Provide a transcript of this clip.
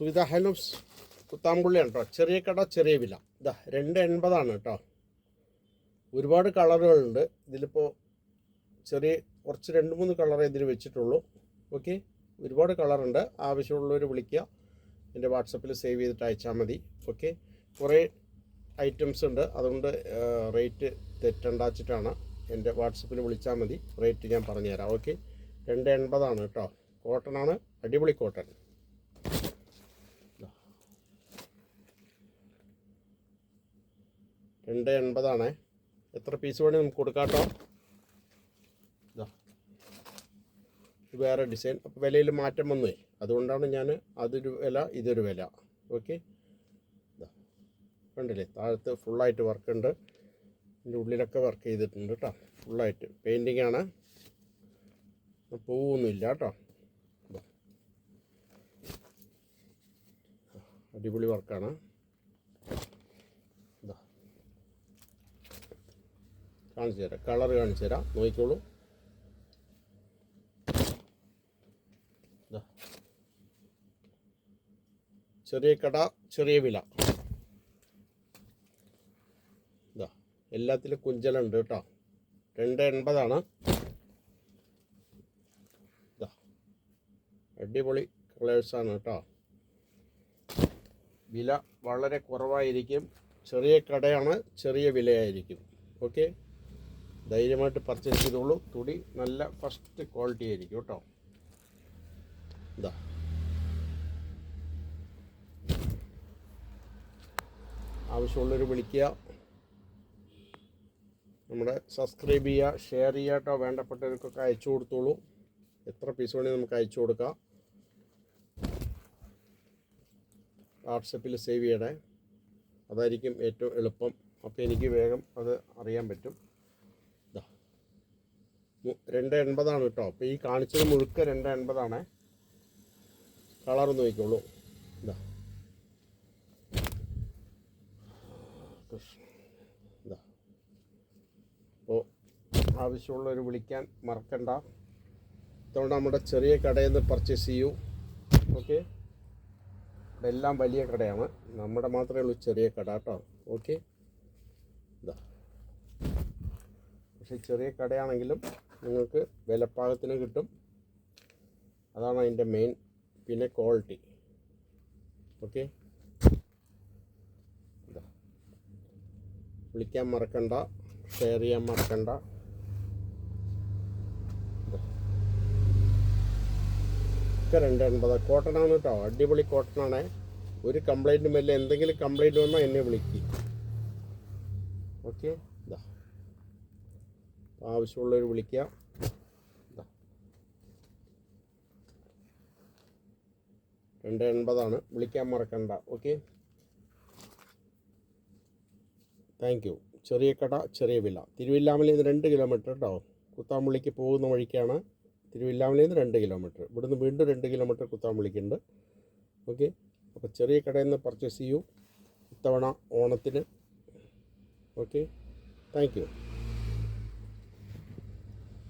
സുവിധ ഹൈലൂംസ് കുത്താമ്പുള്ളിയാണ് കേട്ടോ. ചെറിയ കട ചെറിയ വില. ഇതാ 280 കേട്ടോ. ഒരുപാട് കളറുകളുണ്ട്. ഇതിലിപ്പോൾ കുറച്ച് 2-3 കളറേ ഇതിൽ വെച്ചിട്ടുള്ളൂ. ഓക്കെ, ഒരുപാട് കളറുണ്ട്. ആവശ്യമുള്ളവർ വിളിക്കുക. എൻ്റെ വാട്സപ്പിൽ സേവ് ചെയ്തിട്ട് അയച്ചാൽ മതി. ഓക്കെ, കുറേ ഐറ്റംസ് ഉണ്ട്, അതുകൊണ്ട് റേറ്റ് തെറ്റണ്ടാച്ചിട്ടാണ്. എൻ്റെ വാട്സപ്പിൽ വിളിച്ചാൽ മതി, റേറ്റ് ഞാൻ പറഞ്ഞുതരാം. ഓക്കെ, 280 കേട്ടോ. കോട്ടനാണ്, അടിപൊളി കോട്ടൺ. 280 എത്ര പീസ് വേണേൽ നമുക്ക് കൊടുക്കാം കേട്ടോ. ഇത് വേറെ ഡിസൈൻ. അപ്പോൾ വിലയിൽ മാറ്റം വന്നേ, അതുകൊണ്ടാണ് ഞാൻ അതൊരു വില ഇതൊരു വില. ഓക്കെ, കണ്ടില്ലേ, താഴത്ത് ഫുള്ളായിട്ട് വർക്കുണ്ട്. ഇതിൻ്റെ ഉള്ളിലൊക്കെ വർക്ക് ചെയ്തിട്ടുണ്ട് കേട്ടോ. ഫുള്ളായിട്ട് പെയിൻറ്റിങ് ആണ്, പോവൊന്നുമില്ല കേട്ടോ. അടിപൊളി വർക്കാണ്. കാണിച്ചു തരാം, കളർ കാണിച്ചു തരാം, നോക്കിക്കോളൂ. ചെറിയ കട ചെറിയ വില. ഇതാ എല്ലാത്തിലും കുഞ്ചലുണ്ട് കേട്ടോ. 280. ഇതാ അടിപൊളി കളേഴ്സാണ് കേട്ടോ. വില വളരെ കുറവായിരിക്കും. ചെറിയ കടയാണ്, ചെറിയ വിലയായിരിക്കും. ഓക്കെ, ധൈര്യമായിട്ട് പർച്ചേസ് ചെയ്തോളൂ. തുണി നല്ല ഫസ്റ്റ് ക്വാളിറ്റി ആയിരിക്കും കേട്ടോ. ഇതാ ആവശ്യമുള്ളവർ വിളിക്കുക. നമ്മുടെ സബ്സ്ക്രൈബ് ചെയ്യുക, ഷെയർ ചെയ്യുക കേട്ടോ. വേണ്ടപ്പെട്ടവർക്കൊക്കെ അയച്ചു കൊടുത്തോളൂ. എത്ര പീസ് വേണമെങ്കിൽ നമുക്ക് അയച്ചു കൊടുക്കാം. വാട്സപ്പിൽ സേവ് ചെയ്യണേ, അതായിരിക്കും ഏറ്റവും എളുപ്പം. അപ്പോൾ എനിക്ക് വേഗം അത് അറിയാൻ പറ്റും. ഇതാ 280 കേട്ടോ. അപ്പോൾ ഈ കാണിച്ചത് മുഴുക്ക 280. കളർ നോക്കിക്കോളൂ. ഇതാ ഇതാ. അപ്പോൾ ആവശ്യമുള്ളവർ വിളിക്കാൻ മറക്കണ്ട. ഇതുകൊണ്ട് നമ്മുടെ ചെറിയ കടയിൽ നിന്ന് പർച്ചേസ് ചെയ്യൂ. ഓക്കെ, എല്ലാം വലിയ കടയാണ്, നമ്മുടെ മാത്രമേ ഉള്ളൂ ചെറിയ കട കേട്ടോ. ഓക്കെ, ഇതാ പക്ഷേ ചെറിയ കടയാണെങ്കിലും നിങ്ങൾക്ക് വിലപ്പാകത്തിന് കിട്ടും. അതാണ് അതിൻ്റെ മെയിൻ. പിന്നെ ക്വാളിറ്റി. ഓക്കെ, ഇതാ വിളിക്കാൻ മറക്കണ്ട, ഷെയർ ചെയ്യാൻ മറക്കണ്ട. ഒക്കെ 280 കോട്ടനാണ് കേട്ടോ. അടിപൊളി കോട്ടനാണ്. ഒരു കംപ്ലൈൻറ്റും വല്ല എന്തെങ്കിലും കംപ്ലൈൻറ്റ് വന്നാൽ എന്നെ വിളിക്കുക. ഓക്കെ, ഇതാ ആവശ്യമുള്ളവർ വിളിക്കുക. ഇതാ 280 വിളിക്കാൻ മറക്കണ്ട. Okay, thank you. ചെറിയ കട ചെറിയ വില. തിരുവില്ലാമലയിൽ നിന്ന് 2 കിലോമീറ്റർ കേട്ടോ. കുത്താമ്പുള്ളിക്ക് പോകുന്ന വഴിക്കാണ്. തിരുവില്ലാമലയിൽ നിന്ന് 2 കിലോമീറ്റർ. ഇവിടുന്ന് വീണ്ടും 2 കിലോമീറ്റർ കുത്താമ്പുള്ളിക്കുണ്ട്. ഓക്കെ, അപ്പോൾ ചെറിയ കടയിൽ നിന്ന് പർച്ചേസ് ചെയ്യൂ ഇത്തവണ ഓണത്തിന്. Okay, thank you.